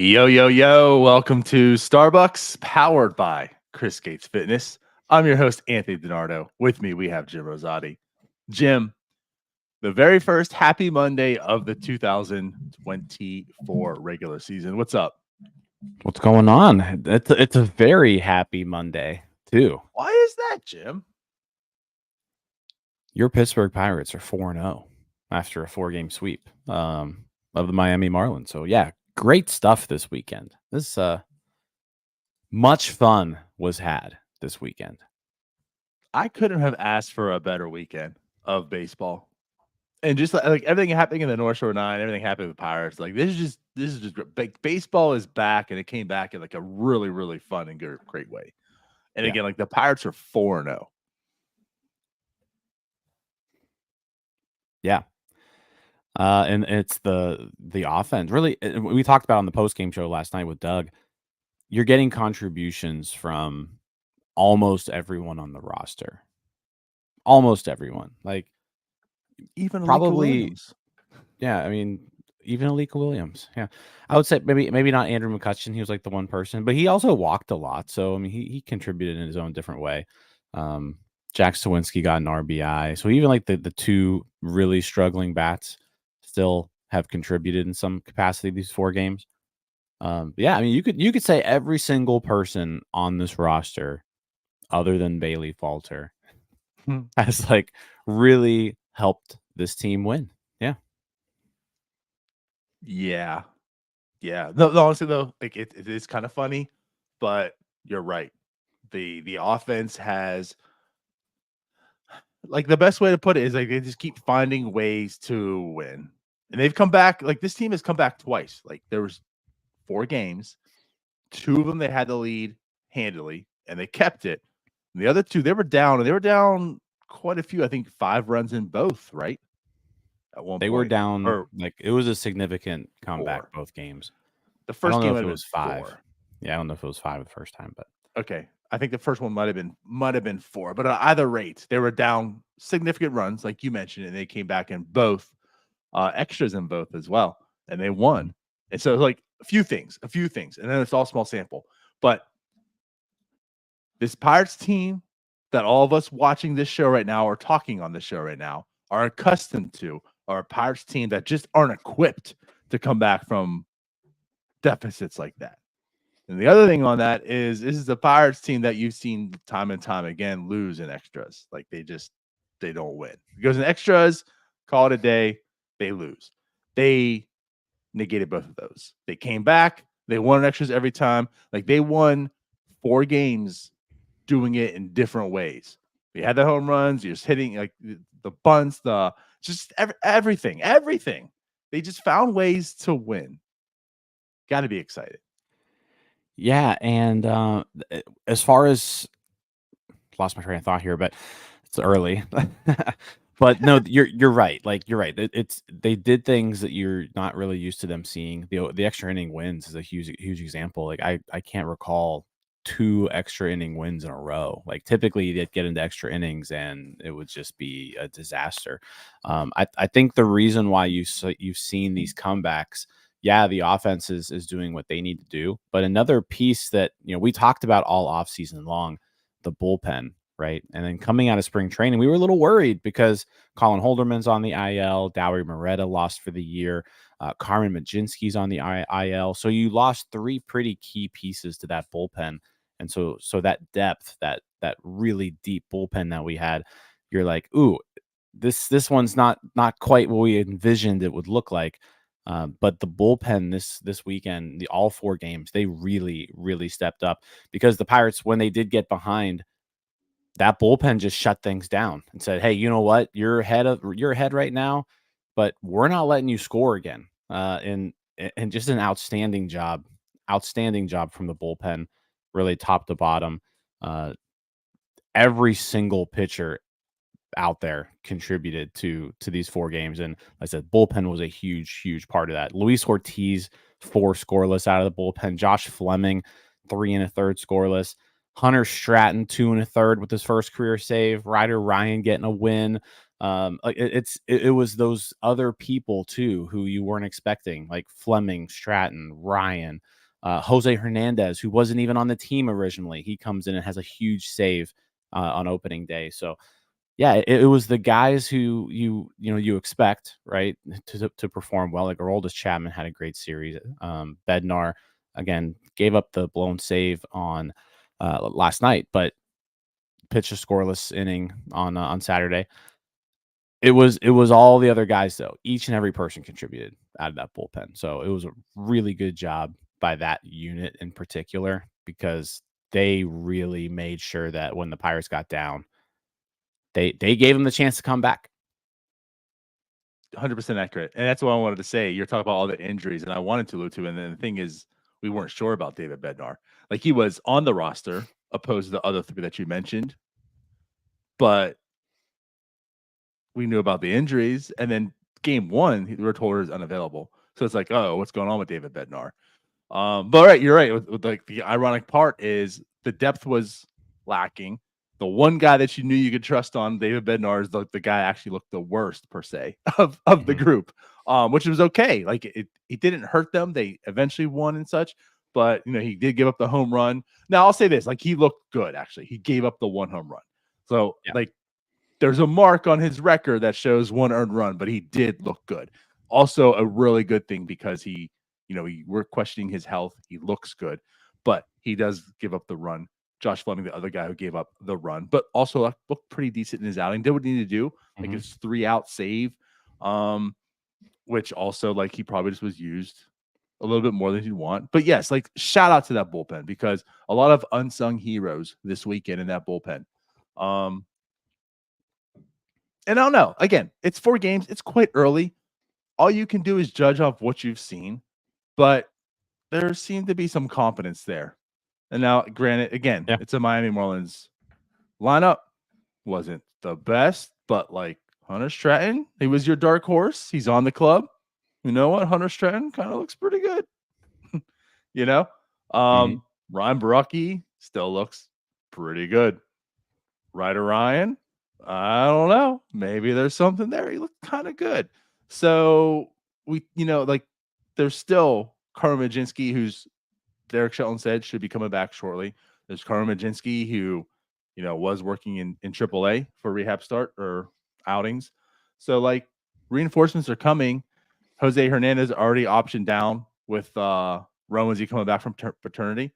Yo, yo, yo. Welcome to StarBucs, powered by Chris Gates Fitness. I'm your host, Anthony DiNardo. With me, we have Jim Rosati. Jim, the very first happy Monday of the 2024 regular season. What's up? What's going on? It's a very happy Monday, too. Why is that, Jim? Your Pittsburgh Pirates are 4-0 after a 4-game sweep of the Miami Marlins. So, yeah, great stuff this weekend. Much fun was had this weekend. I couldn't have asked for a better weekend of baseball. And just like everything happening in the North Shore Nine, everything happening with the Pirates. Like this is just great. Baseball is back, and it came back in like a really, really fun and great way. And Yeah. again, like the Pirates are 4-0. Yeah. And it's the offense. Really, we talked about on the post-game show last night with Doug. You're getting contributions from almost everyone on the roster. Almost everyone. Like, Even probably, Williams. yeah, I mean, even Alika Williams. Yeah. I would say maybe not Andrew McCutcheon. He was like the one person, but he also walked a lot. So, I mean, he contributed in his own different way. Jack Sawinski got an RBI. So even like the two really struggling bats still have contributed in some capacity these 4 games. Yeah, I mean, you could say every single person on this roster, other than Bailey Falter, has like really helped this team win. Yeah. Yeah. Yeah. No, honestly though, like it is kind of funny, but you're right. The offense has like the best way to put it is like they just keep finding ways to win. And they've come back, like this team has come back twice. Like there was 4 games, 2 of them they had the lead handily, and they kept it. And the other 2, they were down, and they were down quite a few, I think 5 runs in both, right? At one They were point. down, Or like, it was a significant comeback 4. both games. The I first don't know game if might it have was been 5. 4. Yeah, I don't know if it was 5 the first time, but Okay. I think the first one might have been 4, but at either rate, they were down significant runs, like you mentioned, and they came back in both, extras in both as well, and they won. And so, like a few things, and then it's all small sample. But this Pirates team that all of us watching this show right now or talking on this show right now are accustomed to are a Pirates team that just aren't equipped to come back from deficits like that. And the other thing on that is this is a Pirates team that you've seen time and time again lose in extras. Like they don't win. It goes in extras, call it a day, they lose. They negated both of those. They came back, they won in extras every time. Like they won 4 games doing it in different ways. You had the home runs, you're just hitting like the bunts, the just everything. They just found ways to win. Got to be excited. yeah, and as far as lost my train of thought here, but it's early. But no, you're right. Like you're right. It's they did things that you're not really used to them seeing. The extra inning wins is a huge example. Like I can't recall 2 extra inning wins in a row. Like typically they'd get into extra innings and it would just be a disaster. I think the reason why you've seen these comebacks, yeah, the offense is doing what they need to do. But another piece that we talked about all off season long, the bullpen, right? And then coming out of spring training, we were a little worried because Colin Holderman's on the IL, Dowry Moretta lost for the year, Carmen Majinski's on the IL. So you lost 3 pretty key pieces to that bullpen. And so that depth, that really deep bullpen that we had, you're like, ooh, this one's not quite what we envisioned it would look like. But the bullpen this weekend, all 4 games, they really, really stepped up because the Pirates, when they did get behind, that bullpen just shut things down and said, "Hey, you know what? You're ahead right now, but we're not letting you score again." And just an outstanding job from the bullpen, really top to bottom. Uh, every single pitcher out there contributed to these 4 games, and like I said, bullpen was a huge part of that. Luis Ortiz 4 scoreless out of the bullpen. Josh Fleming 3 1/3 scoreless. Hunter Stratton 2 1/3 with his first career save. Ryder Ryan getting a win. Like it was those other people too who you weren't expecting, like Fleming, Stratton, Ryan, Jose Hernandez, who wasn't even on the team originally. He comes in and has a huge save on opening day. So yeah, it was the guys who you expect, right, to perform well. Like Aroldis Chapman had a great series. Bednar again gave up the blown save on last night, but pitched a scoreless inning on Saturday. It was all the other guys though. Each and every person contributed out of that bullpen. So it was a really good job by that unit in particular, because they really made sure that when the Pirates got down, they gave them the chance to come back. 100% accurate. And that's what I wanted to say. You're talking about all the injuries, and I wanted to allude to. And then the thing is, we weren't sure about David Bednar. Like, he was on the roster, opposed to the other three that you mentioned, but we knew about the injuries. And then game one, we were told he was unavailable. So it's like, oh, what's going on with David Bednar? But right, you're right. With like the ironic part is the depth was lacking. The one guy that you knew you could trust on, David Bednar, is the guy actually looked the worst per se of the group, which was okay. Like it didn't hurt them. They eventually won and such, but he did give up the home run. Now I'll say this: like, he looked good actually. He gave up the one home run, so Yeah. like there's a mark on his record that shows one earned run, but he did look good. Also, a really good thing because we're questioning his health. He looks good, but he does give up the run. Josh Fleming, the other guy who gave up the run, but also looked pretty decent in his outing. Did what he needed to do, like his 3-out save, which also, like, he probably just was used a little bit more than he'd want. But yes, like, shout out to that bullpen, because a lot of unsung heroes this weekend in that bullpen. And I don't know. Again, it's 4 games. It's quite early. All you can do is judge off what you've seen, but there seemed to be some confidence there. And now, granted, again, it's a Miami Marlins lineup. Wasn't the best, but like Hunter Stratton, he was your dark horse. He's on the club. You know what? Hunter Stratton kind of looks pretty good. Ryan Baraki still looks pretty good. Ryder Ryan, I don't know. Maybe there's something there. He looked kind of good. So there's still Carmen Majinski, who's Derek Shelton said should be coming back shortly. There's Carmen Majinski, who, was working in AAA for rehab start or outings. So, like, reinforcements are coming. Jose Hernandez already optioned down with Romanzi coming back from paternity.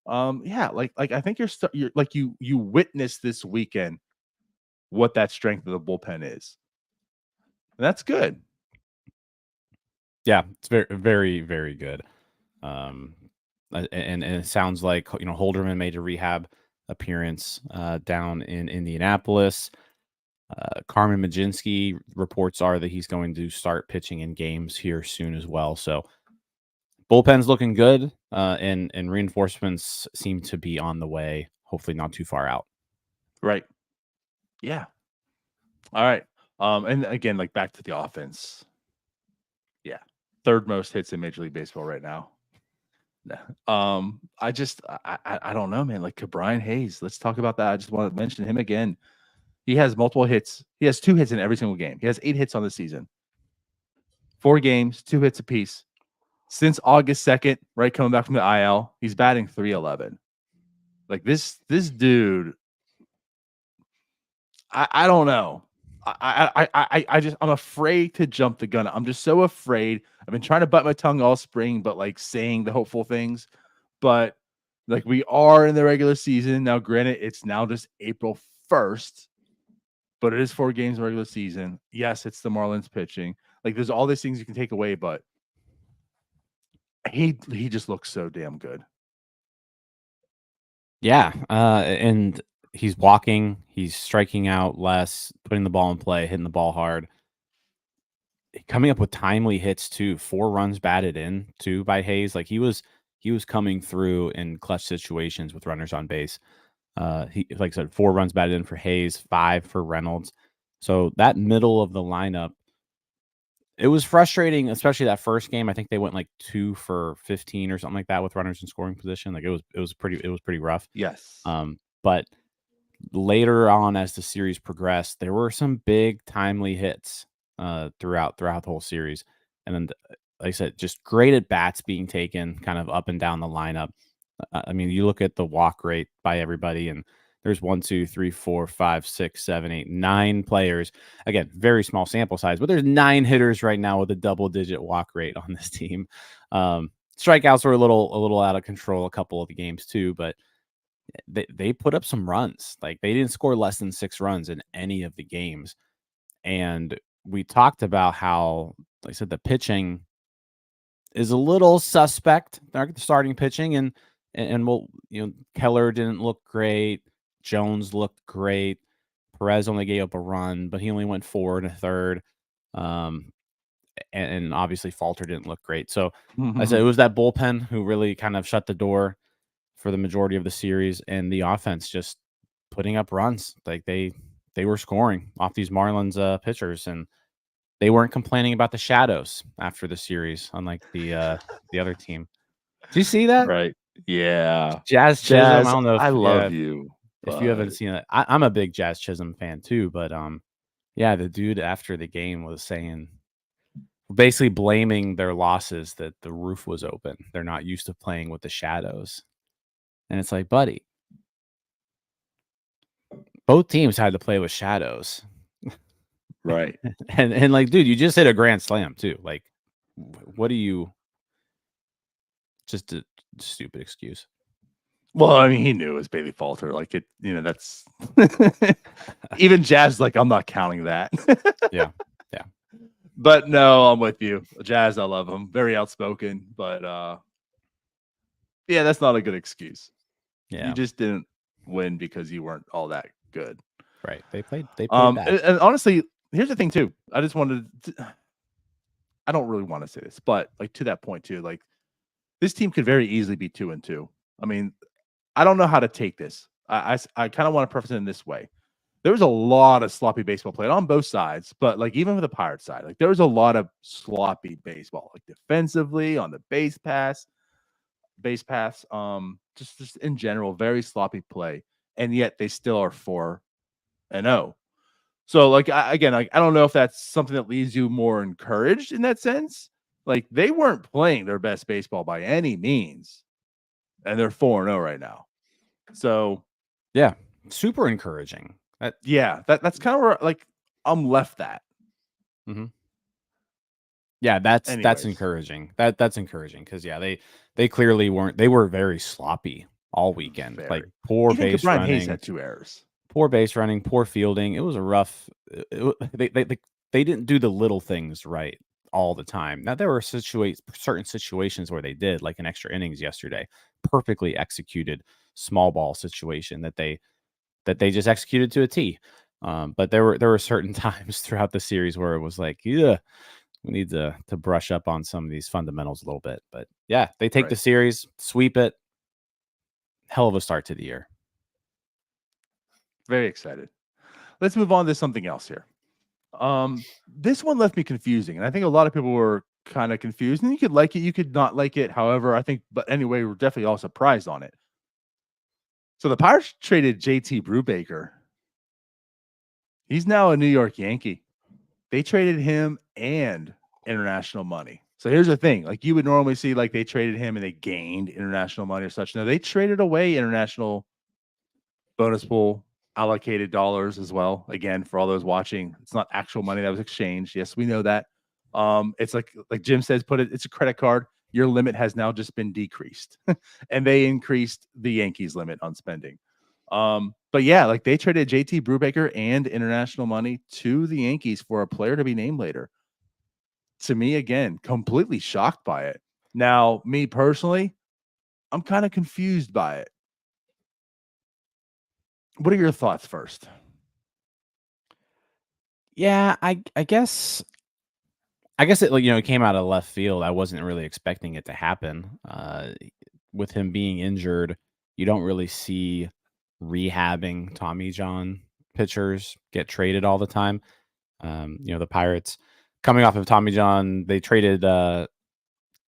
I think you're like you witnessed this weekend what that strength of the bullpen is. And that's good. Yeah, it's very, very, very good. And it sounds like Holderman made a rehab appearance down in Indianapolis. Carmen Majinski, reports are that he's going to start pitching in games here soon as well. So bullpen's looking good, and reinforcements seem to be on the way. Hopefully, not too far out. Right. Yeah. All right. And again, like, back to the offense. Yeah. 3rd most hits in Major League Baseball right now. I don't know, man. Like, Brian Hayes, let's talk about that. I just want to mention him again. He has multiple hits. He has 2 hits in every single game. He has 8 hits on the season. 4 games, 2 hits apiece. Since August 2nd, right, coming back from the IL, he's batting .311. Like, this dude, I don't know. I'm afraid to jump the gun. I'm just so afraid. I've been trying to bite my tongue all spring, but like saying the hopeful things. But like, we are in the regular season now. Granted, it's now just April 1st, but it is 4 games in regular season. Yes, it's the Marlins pitching. Like, there's all these things you can take away, but he just looks so damn good. Yeah, and he's walking, he's striking out less, putting the ball in play, hitting the ball hard. Coming up with timely hits too. 4 runs batted in too by Hayes. Like, he was coming through in clutch situations with runners on base. He, like I said, 4 runs batted in for Hayes, 5 for Reynolds. So that middle of the lineup, it was frustrating, especially that first game. I think they went like 2 for 15 or something like that with runners in scoring position. Like, it was pretty rough. Yes. But later on as the series progressed, there were some big timely hits throughout the whole series, and then like I said, just great at bats being taken kind of up and down the lineup. I mean, you look at the walk rate by everybody, and there's 1, 2, 3, 4, 5, 6, 7, 8, 9 players. Again, very small sample size, but there's 9 hitters right now with a double-digit walk rate on this team. Strikeouts were a little out of control a couple of the games too, but they put up some runs. Like, they didn't score less than 6 runs in any of the games. And we talked about how, like I said, the pitching is a little suspect. They're starting pitching, and we'll, Keller didn't look great. Jones looked great. Perez only gave up a run, but he only went 4 1/3. And obviously Falter didn't look great. So I said it was that bullpen who really kind of shut the door for the majority of the series, and the offense just putting up runs. Like, they were scoring off these Marlins pitchers, and they weren't complaining about the shadows after the series, unlike the other team. Do you see that? Right. Yeah. Jazz Chisholm. I don't know I if love you. if you haven't seen it. I'm a big Jazz Chisholm fan too, but yeah, the dude after the game was saying, basically blaming their losses that the roof was open. They're not used to playing with the shadows. And it's like, buddy, both teams had to play with shadows. Right. And like, dude, you just hit a grand slam too. Like, what do you? Just a stupid excuse. Well, I mean, he knew it was Bailey Falter. Like, it, that's even Jazz. Like, I'm not counting that. Yeah. But no, I'm with you. Jazz, I love him. Very outspoken, but yeah, that's not a good excuse. Yeah. You just didn't win because you weren't all that good. Right. They played bad. And honestly, here's the thing too. I just wanted to, I don't really want to say this, but like, to that point too, like, this team could very easily be 2-2. I mean, I don't know how to take this. I kind of want to preface it in this way. There was a lot of sloppy baseball played on both sides, but like, even for the Pirates side, like, there was a lot of sloppy baseball, like defensively on the base paths, just in general, very sloppy play, and yet they still are 4-0. So like, I don't know if that's something that leaves you more encouraged in that sense. Like, they weren't playing their best baseball by any means, and they're 4-0 right now. So yeah, super encouraging. That's kind of where, like, I'm left at. Mm-hmm. Yeah, that's Anyways. encouraging. That's encouraging because they clearly weren't. They were very sloppy all weekend. Like, poor Even base Brian running. Hayes had 2 errors. Poor base running, poor fielding. It was a rough. They didn't do the little things right all the time. Now, there were certain situations where they did, like an extra innings yesterday, perfectly executed small ball situation that they just executed to a T. But there were certain times throughout the series where it was like, yeah, we need to brush up on some of these fundamentals a little bit. But yeah, they take the series, sweep it. Hell of a start to the year. Very excited. Let's move on to something else here. This one left me confusing, and I think a lot of people were kind of confused. And you could like it, you could not like it. However, I think, but anyway, we're definitely all surprised on it. So the Pirates traded JT Brubaker. He's now a New York Yankee. They traded him and international money. So here's the thing: like, you would normally see, like, they traded him and they gained international money or such. No, they traded away international bonus pool allocated dollars as well. Again, for all those watching, it's not actual money that was exchanged. Yes, we know that. It's like Jim says, it's a credit card. Your limit has now just been decreased, and they increased the Yankees limit on spending. But yeah, like, they traded JT Brubaker and international money to the Yankees for a player to be named later. To me, again, completely shocked by it. Now, me personally, I'm kind of confused by it. What are your thoughts first? Yeah, I guess it, like, it came out of left field. I wasn't really expecting it to happen. With him being injured, you don't really see rehabbing Tommy John pitchers get traded all the time. The Pirates, coming off of Tommy John, they traded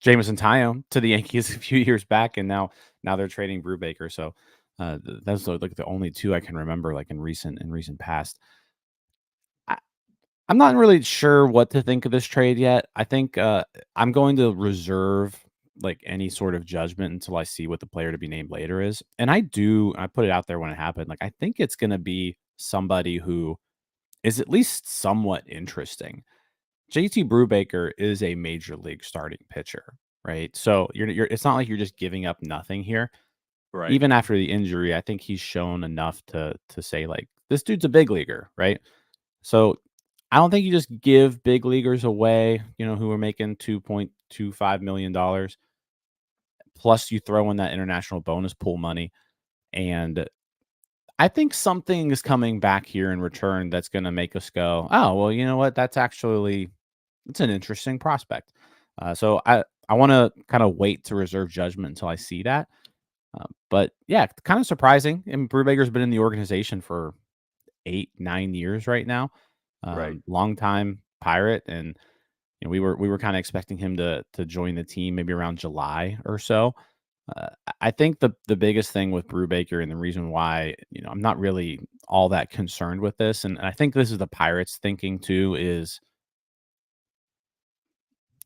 Jameson Taillon to the Yankees a few years back, and now they're trading Brubaker. So That's like the only two I can remember, like in recent past. I, I'm not really sure what to think of this trade yet. I think I'm going to reserve like any sort of judgment until I see what the player to be named later is. And I put it out there when it happened. Like I think it's going to be somebody who is at least somewhat interesting. JT Brubaker is a major league starting pitcher, right? So you're it's not like you're just giving up nothing here. Right. Even after the injury, I think he's shown enough to say like this dude's a big leaguer, right? So I don't think you just give big leaguers away, who are making $2.25 million. Plus, you throw in that international bonus pool money, and I think something is coming back here in return that's going to make us go, oh well, you know what? It's an interesting prospect. So I want to kind of wait to reserve judgment until I see that. But yeah, kind of surprising. And Brubaker's been in the organization for 8-9 years right now. Right. Long time Pirate, and we were kind of expecting him to join the team maybe around July or so. I think the biggest thing with Brubaker and the reason why I'm not really all that concerned with this, and I think this is the Pirates thinking too, is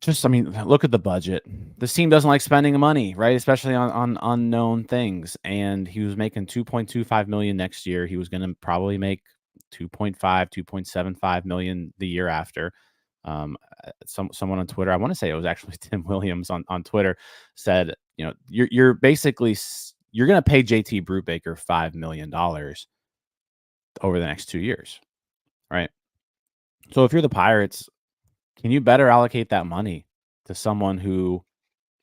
just, I mean, look at the budget. This team doesn't like spending money, right? Especially on unknown things. And he was making 2.25 million next year. He was going to probably make 2.75 million the year after. Someone on Twitter, I want to say it was actually Tim Williams on Twitter, said, you're basically you're going to pay JT Brubaker $5 million over the next 2 years, right? So if you're the Pirates, can you better allocate that money to someone who,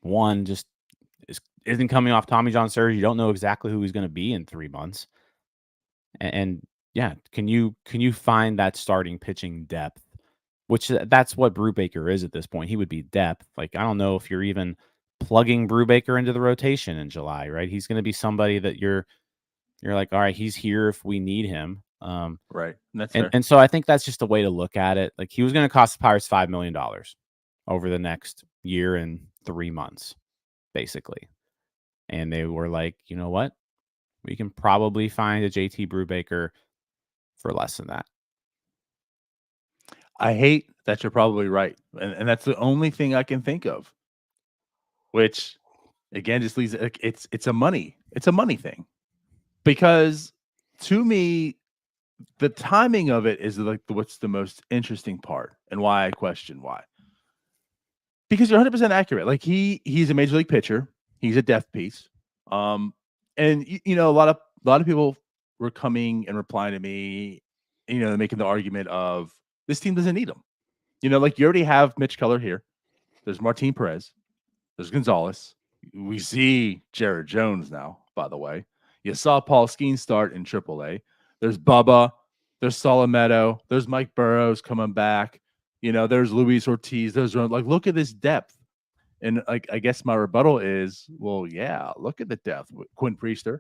one, just isn't coming off Tommy John surgery? You don't know exactly who he's going to be in 3 months, and yeah, can you find that starting pitching depth? Which that's what Brubaker is at this point. He would be depth. Like I don't know if you're even plugging Brubaker into the rotation in July, right? He's going to be somebody that you're like, all right, he's here if we need him. Right. That's And fair. and so I think that's just a way to look at it. Like he was going to cost the Pirates $5 million over the next year and 3 months, basically. And they were like, you know what? We can probably find a JT Brubaker for less than that. I hate that you're probably right. And that's the only thing I can think of. Which again just leaves like it's a money thing. Because to me, the timing of it is like what's the most interesting part and why I question why. Because you're 100% accurate. Like he's a major league pitcher. He's a depth piece. And a lot of people were coming and replying to me, making the argument of this team doesn't need him. Like you already have Mitch Keller here. There's Martin Perez. There's Gonzalez. We see Jared Jones now, by the way. You saw Paul Skeen start in AAA. There's Bubba. There's Solometo. There's Mike Burrows coming back. There's Luis Ortiz. There's like, look at this depth. And like, I guess my rebuttal is, well, yeah, look at the depth. Quinn Priester.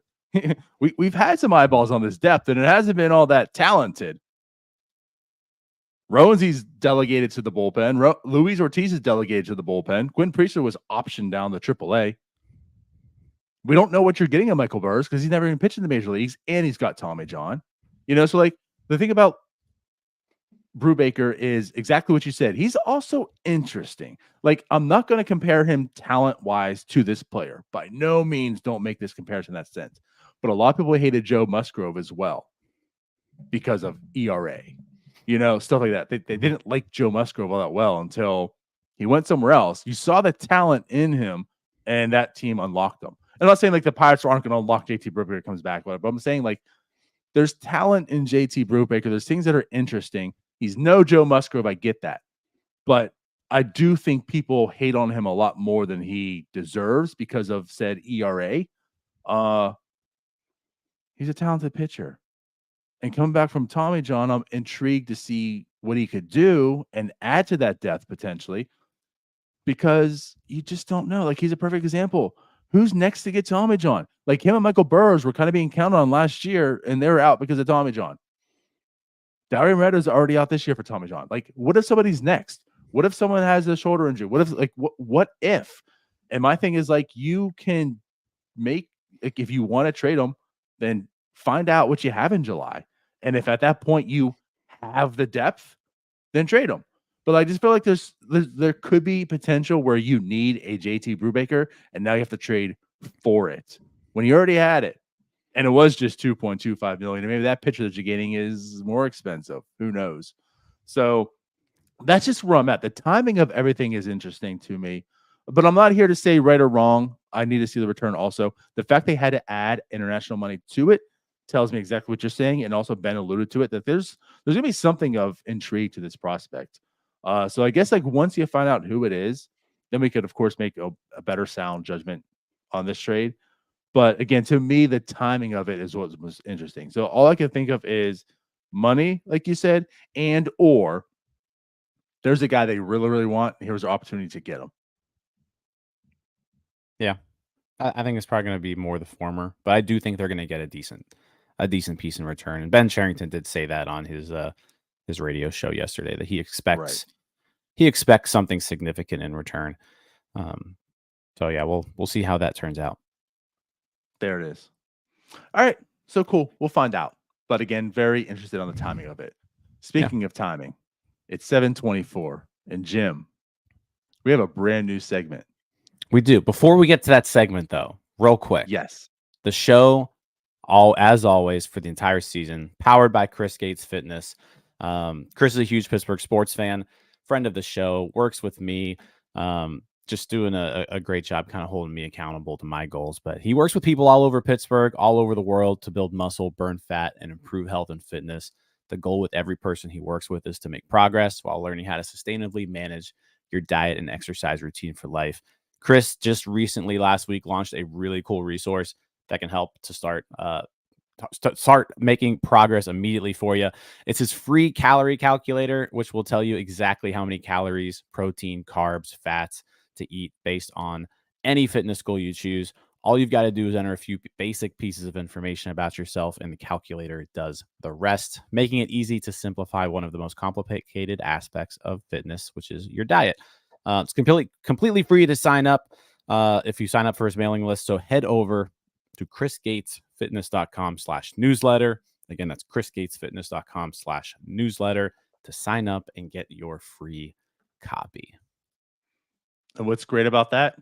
We've had some eyeballs on this depth, and it hasn't been all that talented. Rowansy's delegated to the bullpen. Luis Ortiz is delegated to the bullpen. Quinn Priester was optioned down the AAA. We don't know what you're getting on Michael Burrs because he's never even pitched in the major leagues, and he's got Tommy John. So like the thing about Brubaker is exactly what you said. He's also interesting. Like I'm not going to compare him talent-wise to this player. By no means don't make this comparison in that sense. But a lot of people hated Joe Musgrove as well because of ERA. Stuff like that. They didn't like Joe Musgrove all that well until he went somewhere else. You saw the talent in him, and that team unlocked him. I'm not saying like the Pirates aren't going to unlock JT Brubaker comes back, but I'm saying like there's talent in JT Brubaker. There's things that are interesting. He's no Joe Musgrove. I get that. But I do think people hate on him a lot more than he deserves because of said ERA. He's a talented pitcher. And coming back from Tommy John, I'm intrigued to see what he could do and add to that depth potentially because you just don't know. Like, he's a perfect example. Who's next to get Tommy John? Like, him and Michael Burrows were kind of being counted on last year, and they were out because of Tommy John. Dauri Moreta's already out this year for Tommy John. Like, what if somebody's next? What if someone has a shoulder injury? What if, like, what if? And my thing is, like, you can make, like, if you want to trade them, then find out what you have in July. And if at that point you have the depth, then trade them. But I just feel like there could be potential where you need a JT Brubaker, and now you have to trade for it when you already had it, and it was just $2.25 million. Maybe that pitcher that you're getting is more expensive. Who knows? So that's just where I'm at. The timing of everything is interesting to me, but I'm not here to say right or wrong. I need to see the return also. The fact they had to add international money to it tells me exactly what you're saying, and also Ben alluded to it, that there's gonna be something of intrigue to this prospect. So I guess like once you find out who it is, then we could of course make a better sound judgment on this trade. But again, to me, the timing of it is what was interesting. So all I can think of is money, like you said, and or there's a guy they really, really want. Here's an opportunity to get him. Yeah, I think it's probably going to be more the former, but I do think they're going to get a decent piece in return. And Ben Cherington did say that on his radio show yesterday, that he expects something significant in return. So yeah, we'll see how that turns out. There it is. All right, so cool. We'll find out. But again, very interested on the timing of it. Speaking of timing, it's 7:24, and Jim, we have a brand new segment. We do. Before we get to that segment, though, real quick. Yes. The show, as always, for the entire season, powered by Chris Gates Fitness. Chris is a huge Pittsburgh sports fan, friend of the show, works with me, just doing a great job kind of holding me accountable to my goals. But he works with people all over Pittsburgh, all over the world to build muscle, burn fat, and improve health and fitness. The goal with every person he works with is to make progress while learning how to sustainably manage your diet and exercise routine for life. Chris just recently last week launched a really cool resource that can help to start making progress immediately for you. It's his free calorie calculator, which will tell you exactly how many calories, protein, carbs, fats to eat based on any fitness goal you choose. All you've got to do is enter a few basic pieces of information about yourself, and the calculator does the rest, making it easy to simplify one of the most complicated aspects of fitness, which is your diet. It's completely free to sign up if you sign up for his mailing list. So head over to chrisgatesfitness.com/newsletter. Again, that's chrisgatesfitness.com/newsletter to sign up and get your free copy. And what's great about that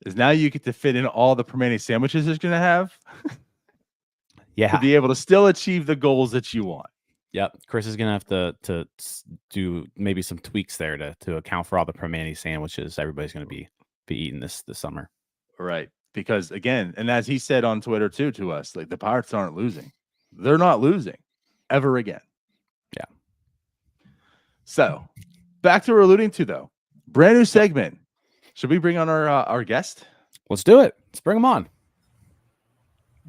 is now you get to fit in all the Permane sandwiches you're going to have. Yeah. To be able to still achieve the goals that you want. Yep. Chris is going to have to do maybe some tweaks there to account for all the Permane sandwiches everybody's going to be eating this summer. Right. Because again, and as he said on Twitter too to us, like the Pirates aren't losing. They're not losing ever again. Yeah. So back to what we're alluding to though. Brand new segment. Should we bring on our guest? Let's do it. Let's bring him on.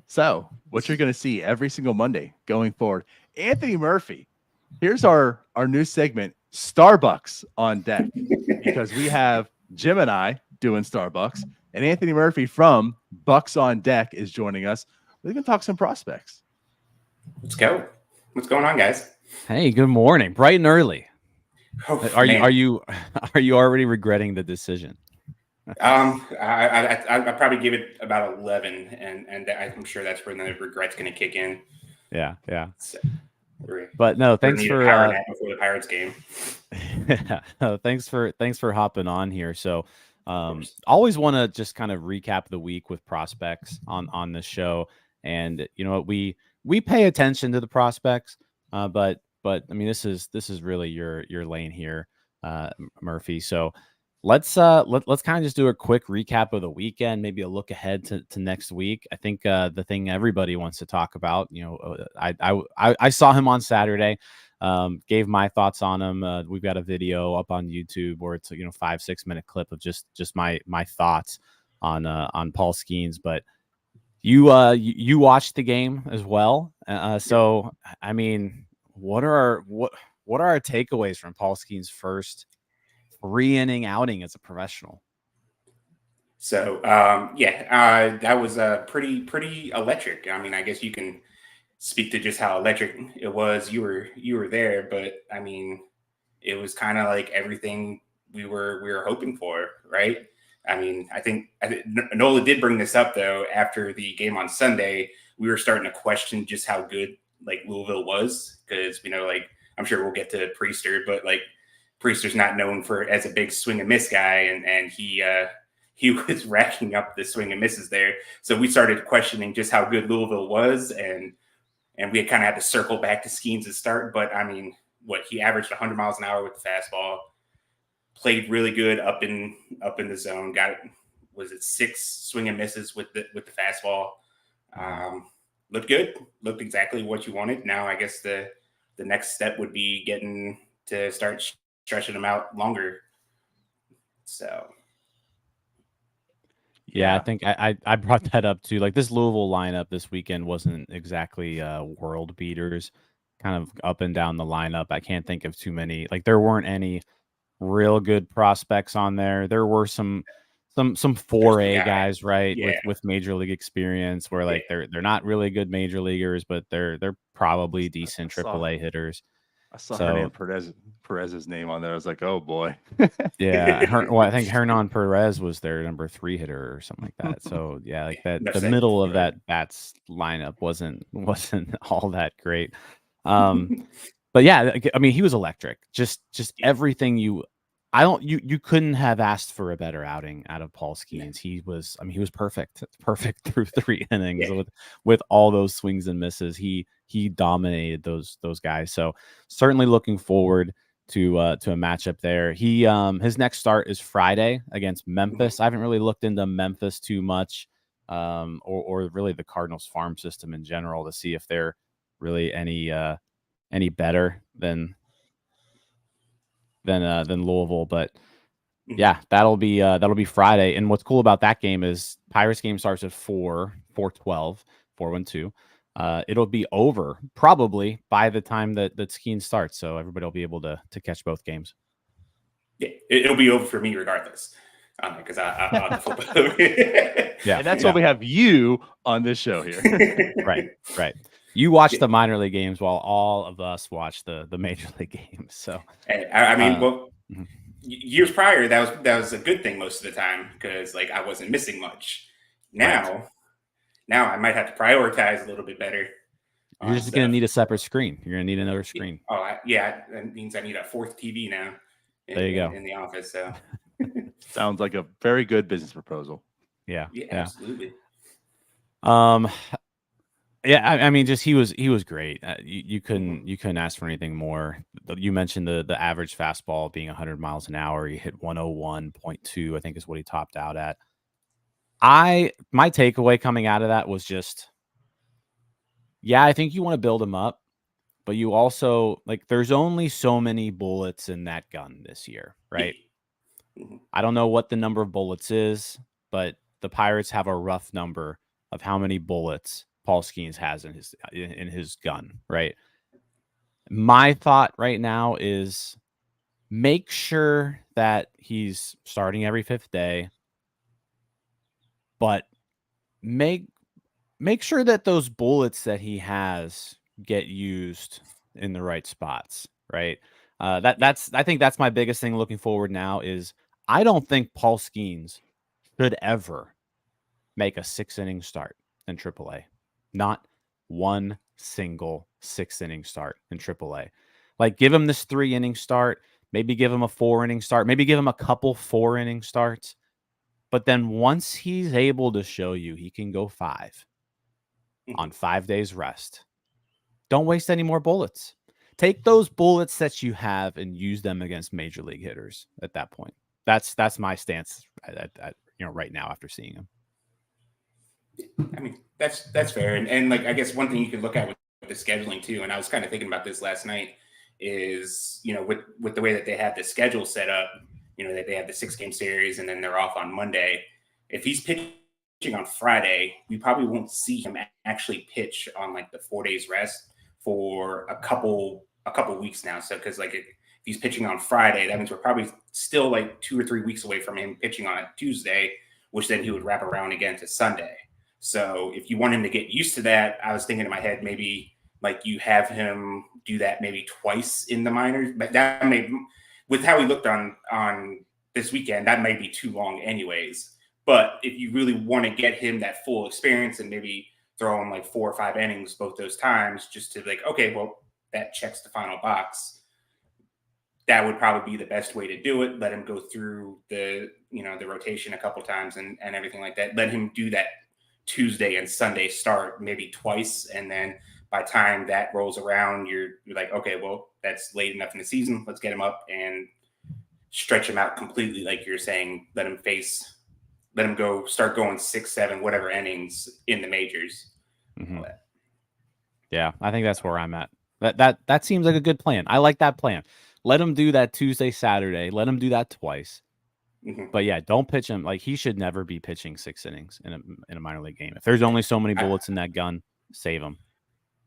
So what you're going to see every single Monday going forward, Anthony Murphy. Here's our new segment, StarBucs on Deck, because we have Jim and I doing StarBucs, and Anthony Murphy from Bucs on Deck is joining us. We're going to talk some prospects. Let's go. What's going on, guys? Hey, good morning. Bright and early. Oh, are you already regretting the decision? I probably give it about 11, and I'm sure that's where the regret's going to kick in. Yeah. So, but no, thanks for a power nap before the Pirates game. Thanks for hopping on here. So, always want to just kind of recap the week with prospects on this show, and you know what, we pay attention to the prospects, but I mean this is really your lane here, Murphy. So let's kind of just do a quick recap of the weekend, maybe a look ahead to next week. I think the thing everybody wants to talk about, you know, I saw him on Saturday, gave my thoughts on him. We've got a video up on YouTube where it's 5-6 minute clip of just my thoughts on Paul Skeens. But you watched the game as well, so I mean, what are our takeaways from Paul Skeens' first 3-inning outing as a professional? So that was pretty electric. I mean, I guess you can speak to just how electric it was. You were there, but I mean, it was kind of like everything we were hoping for, right? I mean, I think Nola did bring this up though after the game on Sunday. We were starting to question just how good like Louisville was, because like I'm sure we'll get to Priester, but like Priester's not known for as a big swing and miss guy, and he was racking up the swing and misses there. So we started questioning just how good Louisville was, and we kind of had to circle back to Skeens' start. But I mean, he averaged 100 miles an hour with the fastball, played really good up in the zone. Got it. Was it 6 swing and misses with the fastball? Looked good. Looked exactly what you wanted. Now I guess the next step would be getting to start stretching them out longer. So. Yeah, I think I brought that up too. Like this Louisville lineup this weekend wasn't exactly world beaters, kind of up and down the lineup. I can't think of too many. Like there weren't any real good prospects on there. There were some 4A guys, right? Yeah. With major league experience where like they're not really good major leaguers, but they're probably decent AAA hitters. I saw Hernan Perez's name on there. I was like, oh boy. Yeah. I think Hernan Perez was their number 3 hitter or something like that. So yeah, like that the middle of that bats lineup wasn't all that great. But yeah, I mean, he was electric. Just everything you couldn't have asked for a better outing out of Paul Skeens. He was perfect through 3 innings with all those swings and misses. He dominated those guys. So certainly looking forward to a matchup there. He his next start is Friday against Memphis. I haven't really looked into Memphis too much, or really the Cardinals farm system in general to see if they're really any better than Louisville. But yeah, that'll be Friday. And what's cool about that game is Pirates game starts at 4:12, 4:12. It'll be over probably by the time that Skeen starts, so everybody will be able to catch both games. Yeah, it'll be over for me regardless, because I'm the football. Yeah, and that's why we have you on this show here. Right. You watch the minor league games while all of us watch the major league games. So I mean, years prior, that was a good thing most of the time, because like I wasn't missing much. Now I might have to prioritize a little bit better. You're just going to need a separate screen. You're going to need another screen. That means I need a 4th TV now. There you go. In the office. So sounds like a very good business proposal. Yeah, absolutely. Yeah, I mean, just he was great. You couldn't ask for anything more. You mentioned the average fastball being 100 miles an hour. He hit 101.2, I think is what he topped out at. My takeaway coming out of that was just, I think you want to build him up, but you also like there's only so many bullets in that gun this year, right? I don't know what the number of bullets is, but the Pirates have a rough number of how many bullets Paul Skeens has in his gun, right? My thought right now is make sure that he's starting every 5th day, but make sure that those bullets that he has get used in the right spots, right? I think that's my biggest thing looking forward now is I don't think Paul Skeens should ever make a 6-inning start in AAA. Not one single 6-inning start in AAA. Like give him this 3-inning start, maybe give him a 4-inning start, maybe give him a couple 4-inning starts. But then once he's able to show you he can go 5 on 5 days rest, don't waste any more bullets. Take those bullets that you have and use them against major league hitters at that point. That's my stance at right now after seeing him. I mean, that's fair. And like, I guess one thing you can look at with the scheduling too, and I was kind of thinking about this last night, is, with the way that they had the schedule set up, that they have the 6-game series and then they're off on Monday. If he's pitching on Friday, we probably won't see him actually pitch on like the 4 days rest for a couple weeks now. So, cause like if he's pitching on Friday, that means we're probably still like 2 or 3 weeks away from him pitching on a Tuesday, which then he would wrap around again to Sunday. So if you want him to get used to that, I was thinking in my head, maybe like you have him do that maybe twice in the minors, but that may, with how he looked on this weekend, that might be too long anyways. But if you really want to get him that full experience and maybe throw him like 4 or 5 innings both those times, just to like, okay, well, that checks the final box. That would probably be the best way to do it. Let him go through the rotation a couple times and everything like that. Let him do that Tuesday and Sunday start maybe twice, and then by the time that rolls around, you're like, okay, well, that's late enough in the season. Let's get him up and stretch him out completely, like you're saying. Let him start going 6, 7, whatever innings in the majors. Mm-hmm. Yeah, I think that's where I'm at. That seems like a good plan. I like that plan. Let him do that Tuesday, Saturday. Let him do that twice. Mm-hmm. But yeah, don't pitch him. Like, he should never be pitching 6 innings in a minor league game. If there's only so many bullets in that gun, save him.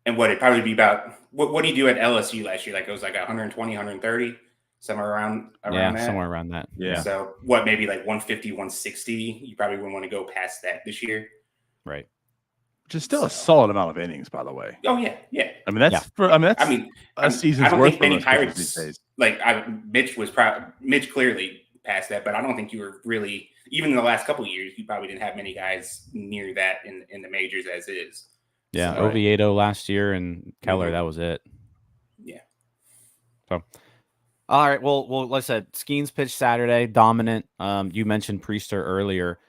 And it'd probably be about what do you do at LSU last year? Like, it was like 120, 130, somewhere around that. Somewhere around that. Yeah. So maybe like 150, 160. You probably wouldn't want to go past that this year. Right. Which is still a solid amount of innings, by the way. Oh yeah, yeah. I mean, that's a season's I don't worth think many for Pirates these days. like Mitch clearly passed that, but I don't think you were really, even in the last couple of years, you probably didn't have many guys near that in the majors as is. Yeah, So, Oviedo last year and Keller, that was it. Yeah. So, all right. Well, like I said, Skeens pitched Saturday, dominant. You mentioned Priester earlier.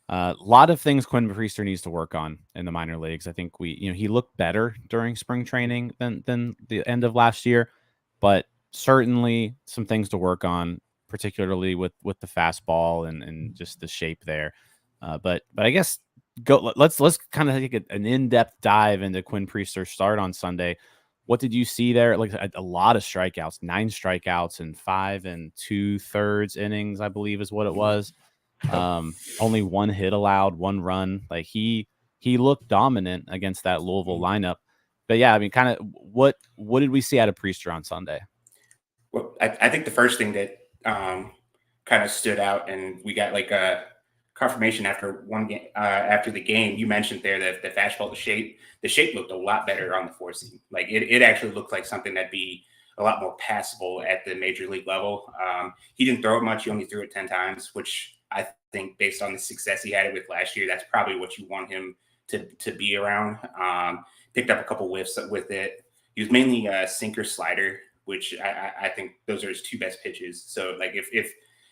A lot of things Quinn Priester needs to work on in the minor leagues. I think he looked better during spring training than the end of last year, but certainly some things to work on, particularly with the fastball and just the shape there. But I guess let's kind of take an in-depth dive into Quinn Priester's start on Sunday. What did you see there? Like a lot of strikeouts, 9 strikeouts in 5 2/3 innings, I believe is what it was. Only 1 hit allowed, 1 run. Like he looked dominant against that Louisville lineup. But yeah, I mean, kind of what did we see out of Priester on Sunday? Well, I think the first thing that kind of stood out, and we got like a confirmation after one game, after the game, you mentioned there that the fastball, the shape looked a lot better on the 4-seam. Like it actually looked like something that'd be a lot more passable at the major league level. He didn't throw it much. He only threw it 10 times, which I think based on the success he had it with last year, that's probably what you want him to be around. Picked up a couple whiffs with it. He was mainly a sinker slider, which I think those are his 2 best pitches. So like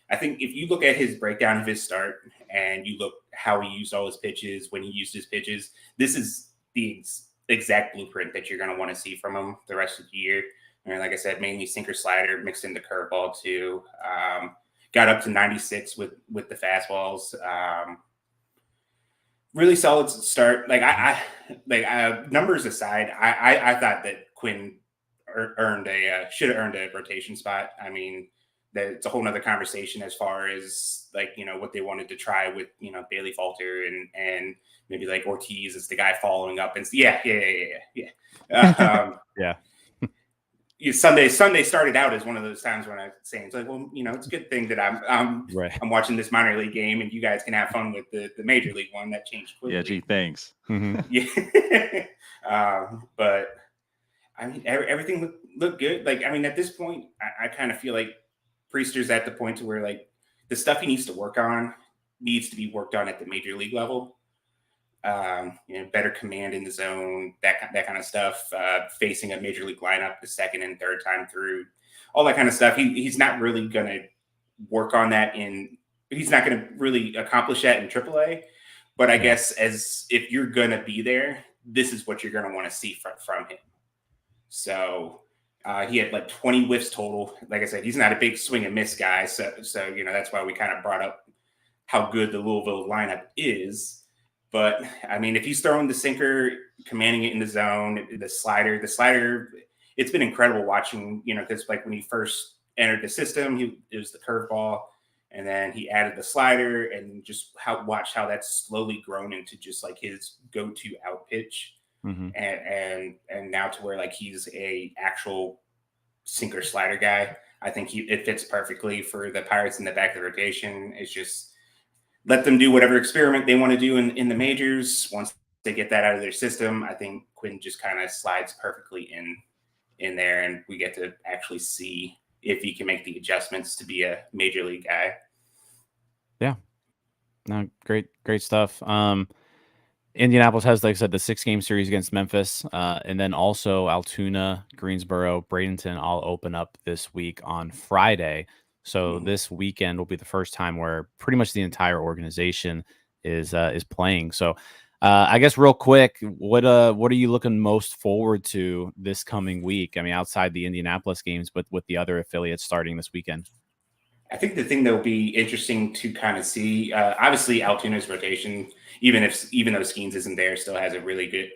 I think if you look at his breakdown of his start and you look how he used all his pitches, when he used his pitches, this is the exact blueprint that you're going to want to see from him the rest of the year. And like I said, mainly sinker slider, mixed in the curveball too. Got up to 96 with the fastballs. Really solid start. Like numbers aside, I thought that Quinn should have earned a rotation spot. I mean, it's a whole nother conversation as far as like, what they wanted to try with, Bailey Falter and maybe like Ortiz is the guy following up and yeah. Yeah. Sunday started out as one of those times when I was saying, it's like, well, it's a good thing that I'm watching this minor league game and you guys can have fun with the major league one. That changed quickly. Yeah, gee, thanks. Mm-hmm. Yeah. But I mean, everything looked good. Like, I mean, at this point, I kind of feel like Priester's at the point to where like the stuff he needs to work on needs to be worked on at the major league level. Better command in the zone, that kind of stuff, facing a major league lineup the second and third time through, all that kind of stuff. He's not really going to work on that he's not going to really accomplish that in AAA. But I guess if you're going to be there, this is what you're going to want to see from him. So he had like 20 whiffs total. Like I said, he's not a big swing and miss guy. So that's why we kind of brought up how good the Louisville lineup is. But I mean, if he's throwing the sinker, commanding it in the zone, the slider, it's been incredible watching, because like when he first entered the system, it was the curveball, and then he added the slider, and just watch how that's slowly grown into just like his go-to out pitch. Mm-hmm. And now to where like he's a actual sinker slider guy. I think it fits perfectly for the Pirates in the back of the rotation. It's just let them do whatever experiment they want to do in the majors. Once they get that out of their system, I think Quinn just kind of slides perfectly in there, and we get to actually see if he can make the adjustments to be a major league guy. No, great stuff. Indianapolis has, like I said, the 6-game series against Memphis, and then also Altoona, Greensboro, Bradenton all open up this week on Friday. So this weekend will be the first time where pretty much the entire organization is playing. So I guess real quick, what are you looking most forward to this coming week? I mean, outside the Indianapolis games, but with the other affiliates starting this weekend. I think the thing that will be interesting to kind of see, obviously Altoona's rotation, even though Skeens isn't there, still has a really good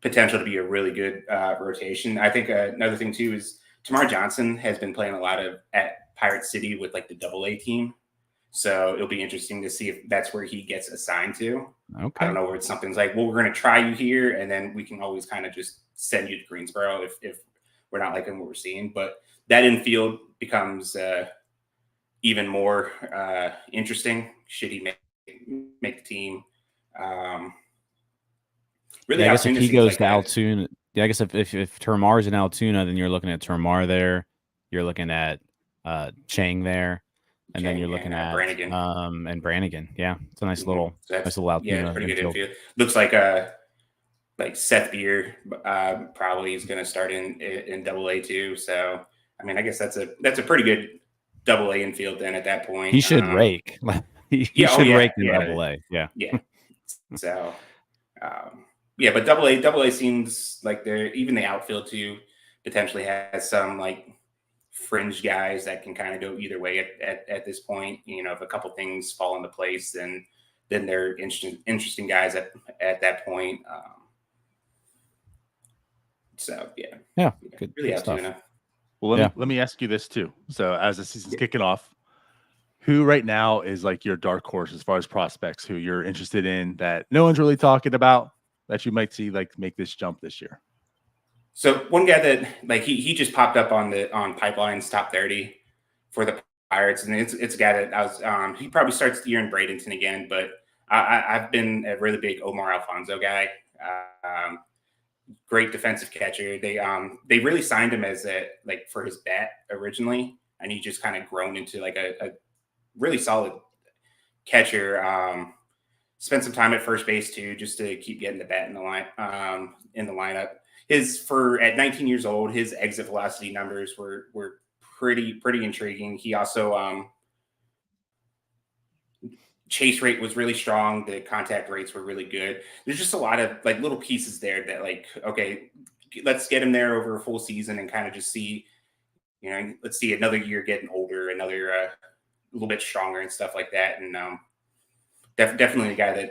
potential to be a really good rotation. I think another thing too is Tamar Johnson has been playing a lot at Pirate City with like the AA team, so it'll be interesting to see if that's where he gets assigned to. Okay. I don't know where something's like, well, we're going to try you here, and then we can always kind of just send you to Greensboro if we're not liking what we're seeing. But that infield becomes even more interesting. Should he make the team? Really, yeah, I guess if he goes like to Altoona, yeah, I guess if Termar's in Altoona, then you're looking at Termar there. You're looking at Chang there, and then you're looking at Brannigan. And Brannigan. Yeah, it's a nice little Altoona. Yeah, pretty good infield. Looks like Seth Beer probably is going to start in AA too. So I mean, I guess that's a pretty good AA infield then at that point. He should rake. he should rake in AA. Yeah. Yeah. So, but AA seems like even the outfield too potentially has some like fringe guys that can kind of go either way at this point. You know, if a couple things fall into place, then they're interesting guys at that point. So yeah, good, really good stuff. Well, let me ask you this too. So as the season's kicking off, who right now is like your dark horse as far as prospects who you're interested in that no one's really talking about that you might see like make this jump this year? So one guy that like he just popped up on Pipeline's top 30 for the Pirates, and it's a guy that I was he probably starts the year in Bradenton again, but I've been a really big Omar Alfonso guy. Great defensive catcher. They really signed him as for his bat originally, and he just kind of grown into like a really solid catcher. Spent some time at first base too, just to keep getting the bat in the lineup. At 19 years old, his exit velocity numbers were pretty intriguing. He also chase rate was really strong. The contact rates were really good. There's just a lot of like little pieces there that like, okay, let's get him there over a full season and kind of just see, let's see another year getting older, another a little bit stronger and stuff like that. And definitely a guy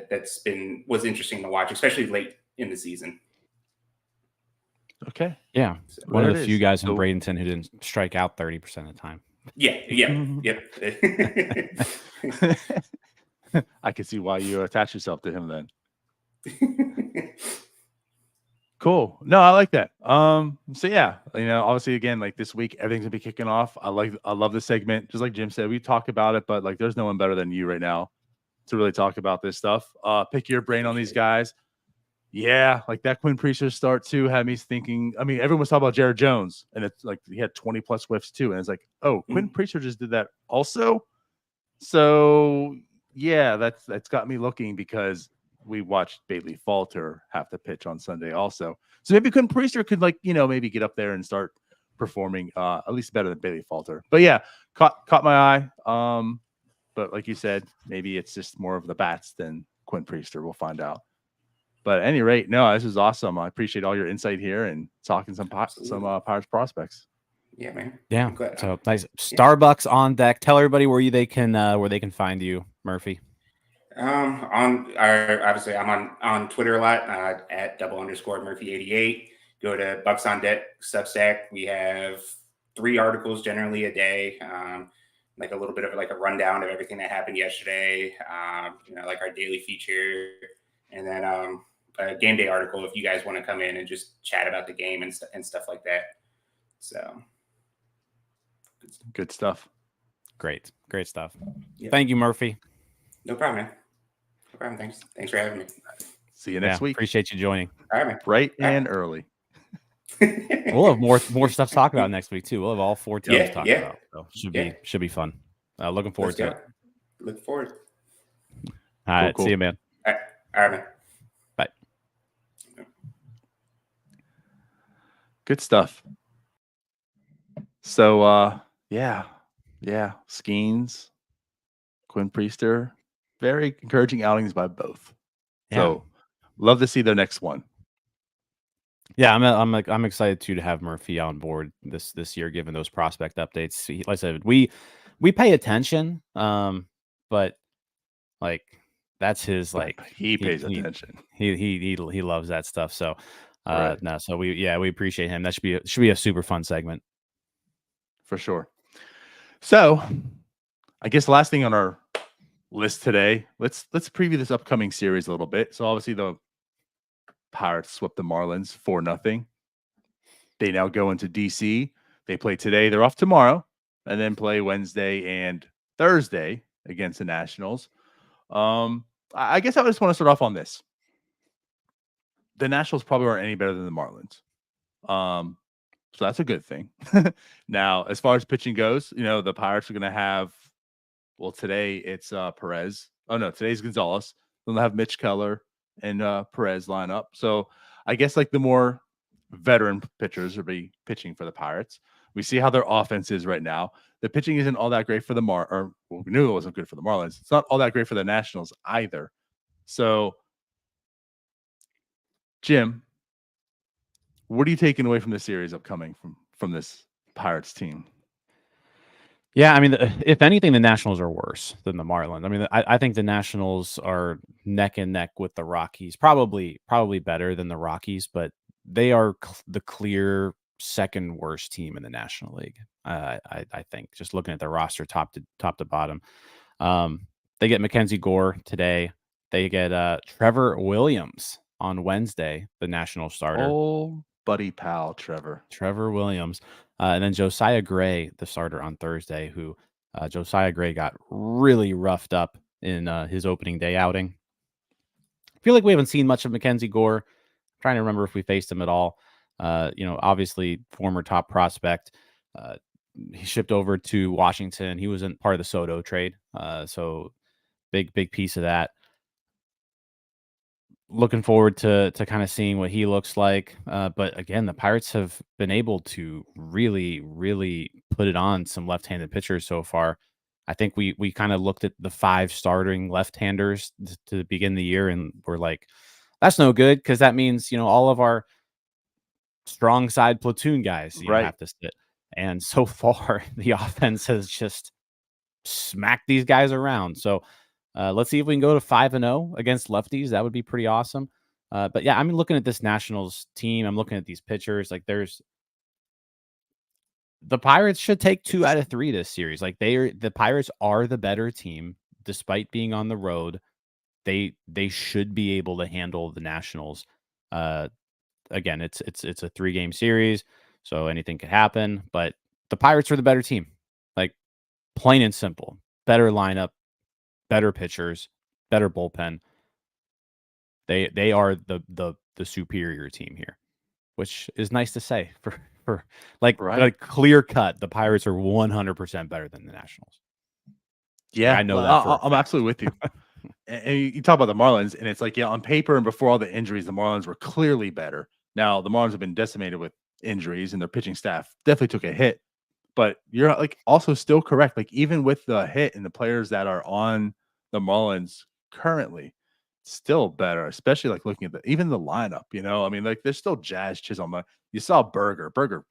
was interesting to watch, especially late in the season. Okay. Yeah. So one of the few guys in Bradenton who didn't strike out 30% of the time. Yeah. Yep. I can see why you attach yourself to him then. Cool. No, I like that. So yeah, obviously again, like this week, everything's gonna be kicking off. I love this segment. Just like Jim said, we talk about it, but like there's no one better than you right now to really talk about this stuff. Pick your brain on these guys. Yeah, like that Quinn Priester start too had me thinking. I mean, everyone was talking about Jared Jones, and it's like he had 20 plus whiffs too, and it's like, oh, Quinn Priester just did that also. So yeah, that's got me looking because we watched Bailey Falter have to pitch on Sunday also. So maybe Quinn Priester could maybe get up there and start performing at least better than Bailey Falter. But yeah, caught my eye. But like you said, maybe it's just more of the bats than Quinn Priester. We'll find out. But at any rate, no, this is awesome. I appreciate all your insight here and talking some Pirates prospects. Yeah, man. Yeah. So nice. StarBucs On Deck. Tell everybody where they can find you, Murphy. Obviously I'm on Twitter a lot at @_Murphy88. Go to Bucks On Deck Substack. We have 3 articles generally a day. Like a little bit of like a rundown of everything that happened yesterday. Like our daily feature, and then a game day article if you guys want to come in and just chat about the game and stuff like that. So good stuff. Great stuff. Yeah. Thank you, Murphy. No problem, man. No problem. Thanks for having me. See you next week. Appreciate you joining. All right, man. Bright and early. We'll have more stuff to talk about next week too. We'll have all 4 teams to talk about. So should be fun. Looking forward to it. Look forward. All right. Cool. See you, man. All right, man. Bye. Good stuff. So, yeah. Skeens, Quinn Priester, very encouraging outings by both. Yeah. So, love to see their next one. Yeah, I'm excited too to have Murphy on board this year, given those prospect updates. Like I said, we pay attention, but like that's his like he pays attention. He loves that stuff. So Right. no, so we appreciate him. That should be a super fun segment For sure. So, I guess the last thing on our list today, let's preview this upcoming series a little bit. So obviously the Pirates swept the Marlins 4-0. They now go into DC. They play today. They're off tomorrow, and then play Wednesday and Thursday against the Nationals. I guess I just want to start off on this. The Nationals probably aren't any better than the Marlins. So that's a good thing. Now, as far as pitching goes, the Pirates are going to have, well, today it's Perez. Oh, no, today's Gonzalez. They'll have Mitch Keller and Perez line up. So I guess like the more veteran pitchers will be pitching for the Pirates. We see how their offense is right now. The pitching isn't all that great for the we knew it wasn't good for the Marlins. It's not all that great for the Nationals either. So, Jim, what are you taking away from the series upcoming from this Pirates team? Yeah, I mean, if anything, the Nationals are worse than the Marlins. I mean, I think the Nationals are neck and neck with the Rockies. Probably better than the Rockies, but they are the clear second worst team in the National League. I think just looking at the roster top to bottom. They get Mackenzie Gore today. They get Trevor Williams on Wednesday, the National starter. Oh, buddy pal, Trevor Williams. And then Josiah Gray, the starter on Thursday, who Josiah Gray got really roughed up in his opening day outing. I feel like we haven't seen much of Mackenzie Gore. I'm trying to remember if we faced him at all. Obviously former top prospect. He shipped over to Washington. He was in part of the Soto trade. So big piece of that. Looking forward to kind of seeing what he looks like. But again, the Pirates have been able to really, really put it on some left-handed pitchers so far. I think we kind of looked at the 5 starting left-handers to begin the year, and we're like, that's no good, because that means, all of our strong side platoon guys have to sit. And so far, the offense has just smacked these guys around. So let's see if we can go to 5-0 against lefties. That would be pretty awesome. But yeah, I'm looking at this Nationals team. I'm looking at these pitchers. Like the Pirates should take 2 out of 3 this series. Like the Pirates are the better team, despite being on the road. They should be able to handle the Nationals. Again, it's a 3-game series, so anything could happen. But the Pirates are the better team. Like plain and simple. Better lineup. Better pitchers, better bullpen. They are the superior team here, which is nice to say for like clear cut. The Pirates are 100% better than the Nationals. Yeah, I know that. I'm absolutely with you. And you talk about the Marlins, and it's like, on paper and before all the injuries, the Marlins were clearly better. Now the Marlins have been decimated with injuries, and their pitching staff definitely took a hit. But you're like also still correct. Like even with the hit and the players that are on the Marlins currently, still better, especially like looking at even the lineup, I mean, like there's still Jazz Chisholm. You saw Berger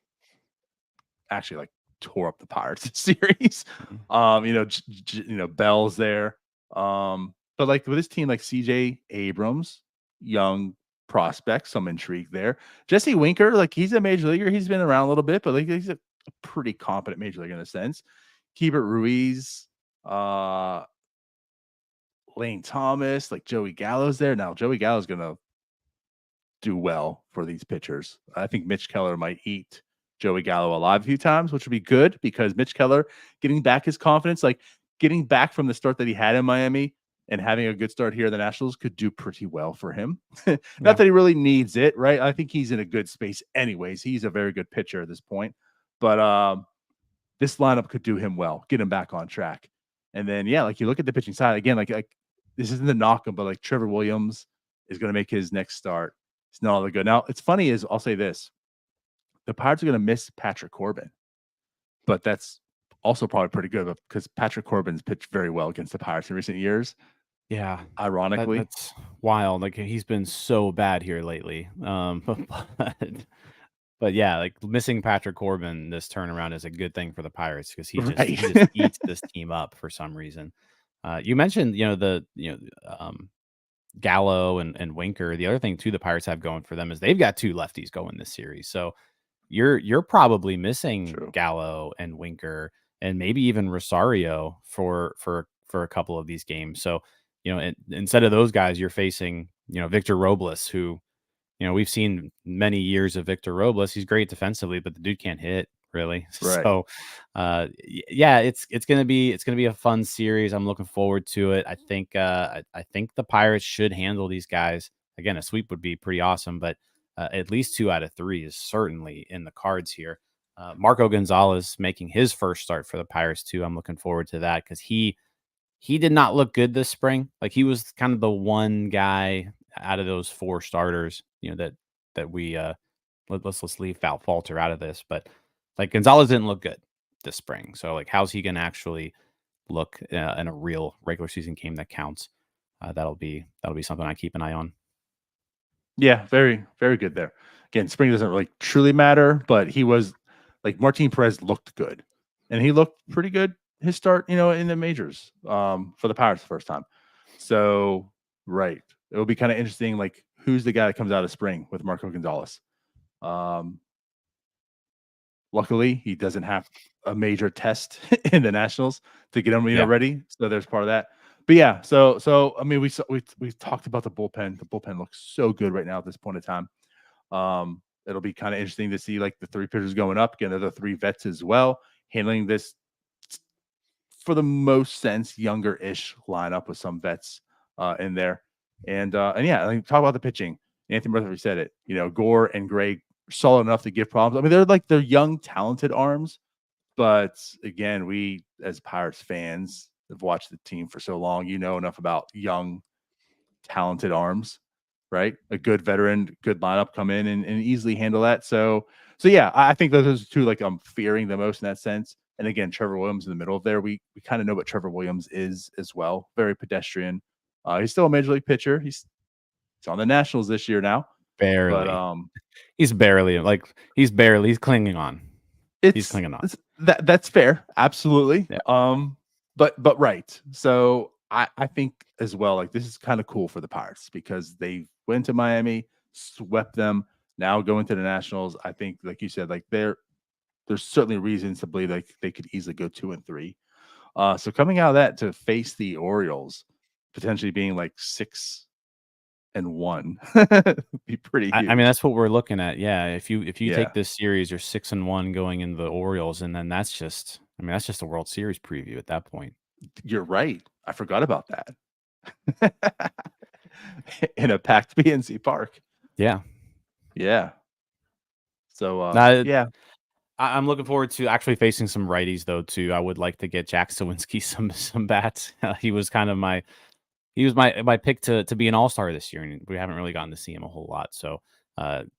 actually like tore up the Pirates series. Bell's there. But like with this team, like CJ Abrams, young prospect, some intrigue there. Jesse Winker, like he's a major leaguer. He's been around a little bit, but like he's a pretty competent major leaguer in a sense. Keibert Ruiz, Lane Thomas, like Joey Gallo's there. Now Joey Gallo's gonna do well for these pitchers. I think Mitch Keller might eat Joey Gallo alive a few times, which would be good because Mitch Keller getting back his confidence, like getting back from the start that he had in Miami and having a good start here at the Nationals could do pretty well for him. Not that he really needs it, right? I think he's in a good space anyways. He's a very good pitcher at this point. But this lineup could do him well, get him back on track. And then like you look at the pitching side again, like this isn't the knock him, but like Trevor Williams is going to make his next start. It's not all that good. Now it's funny is I'll say this: the Pirates are going to miss Patrick Corbin, but that's also probably pretty good because Patrick Corbin's pitched very well against the Pirates in recent years. Yeah, ironically, that's wild. Like he's been so bad here lately. But yeah, like missing Patrick Corbin this turnaround is a good thing for the Pirates because he just eats this team up for some reason. You mentioned Gallo and Winker. The other thing too the Pirates have going for them is they've got 2 lefties going this series. So you're probably missing Gallo and Winker and maybe even Rosario for a couple of these games. So instead of those guys, you're facing Victor Robles, who we've seen many years of Victor Robles. He's great defensively, but the dude can't hit really. Right. So, yeah, it's gonna be a fun series. I'm looking forward to it. I think the Pirates should handle these guys. Again, a sweep would be pretty awesome, but at least 2 out of 3 is certainly in the cards here. Marco Gonzalez making his first start for the Pirates too. I'm looking forward to that because he did not look good this spring. Like he was kind of the one guy out of those 4 starters, that we let's leave Falter out of this, but like Gonzalez didn't look good this spring. So like, how's he going to actually look in a real regular season game that counts? That'll be something I keep an eye on. Yeah, very, very good there. Again, spring doesn't really truly matter, but he was like Martin Perez looked good, and he looked pretty good his start, in the majors for the Pirates the first time. So right, it'll be kind of interesting, like who's the guy that comes out of spring with Marco Gonzalez. Luckily, he doesn't have a major test in the Nationals to get him ready. So there's part of that. But yeah, so I mean, we talked about the bullpen. The bullpen looks so good right now at this point in time. It'll be kind of interesting to see like the 3 pitchers going up again. There's the 3 vets as well, handling this for the most sense younger-ish lineup with some vets in there. And yeah, I mean, talk about the pitching. Anthony Murphy said it. Gore and Gray solid enough to give problems. I mean, they're young, talented arms, but again, we as Pirates fans have watched the team for so long. Enough about young, talented arms, right? A good veteran, good lineup come in and easily handle that. So yeah, I think those are 2 like I'm fearing the most in that sense. And again, Trevor Williams in the middle of there. We kind of know what Trevor Williams is as well. Very pedestrian. He's still a major league pitcher. He's on the Nationals this year now. Barely. But he's clinging on. He's clinging on. That's fair. Absolutely. Yeah. But right. So I think as well, like this is kind of cool for the Pirates because they went to Miami, swept them, now going to the Nationals. I think, like you said, like there's certainly reasons to believe like they could easily go 2-3. So coming out of that to face the Orioles, potentially being like 6-1, be pretty huge. I mean, that's what we're looking at. Yeah. If you take this series, you're 6-1 going into the Orioles, and then that's just a World Series preview at that point. You're right. I forgot about that. In a packed PNC Park. Yeah. Yeah. So yeah. I'm looking forward to actually facing some righties though too. I would like to get Jack Sawinski some bats. He was kind of my pick to be an all-star this year, and we haven't really gotten to see him a whole lot. So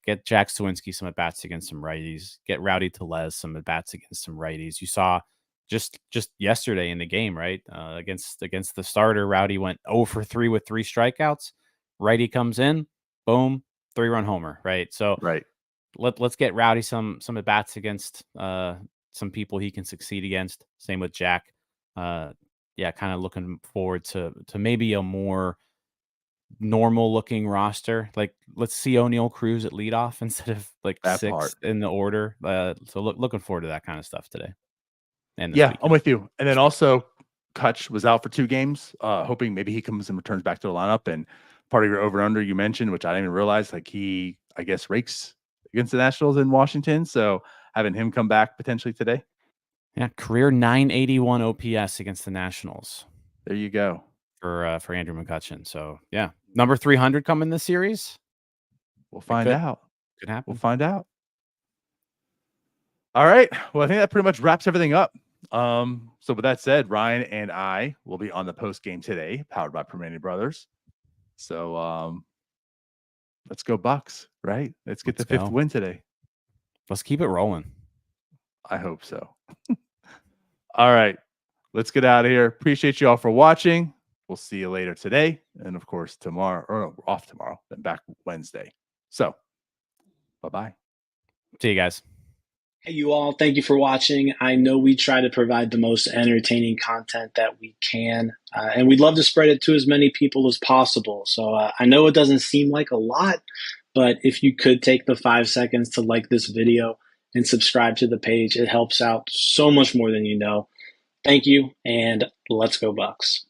get Jack Sawinski some at-bats against some righties. Get Rowdy Tellez some at-bats against some righties. You saw just yesterday in the game, right? Against the starter, Rowdy went 0 for 3 with 3 strikeouts. Righty comes in, boom, 3-run homer, right? So right. Let's get Rowdy some at-bats against some people he can succeed against. Same with Jack. Yeah, kind of looking forward to maybe a more normal looking roster. Like let's see O'Neal Cruz at leadoff instead of like that 6th in the order. So looking forward to that kind of stuff today. And yeah, I'm with you. And then also Kutch was out for 2 games, hoping maybe he comes and returns back to the lineup. And part of your over under you mentioned, which I didn't even realize, like he, I guess, rakes against the Nationals in Washington. So having him come back potentially today. Yeah, career 981 OPS against the Nationals. There you go. For Andrew McCutchen. So yeah, number 300 coming this series. We'll find out. Could happen. We'll find out. All right. Well, I think that pretty much wraps everything up So with that said, Ryan and I will be on the post game today, powered by Permane Brothers. So let's go Bucks, right? Let's get the fifth win today. Let's keep it rolling. I hope so. All right. Let's get out of here. Appreciate you all for watching. We'll see you later today. And of course, tomorrow, or no, we're off tomorrow, then back Wednesday. So bye-bye. See you guys. Hey, you all. Thank you for watching. I know we try to provide the most entertaining content that we can, and we'd love to spread it to as many people as possible. So I know it doesn't seem like a lot, but if you could take the 5 seconds to like this video and subscribe to the page, it helps out so much more than you know. Thank you, and let's go Bucks.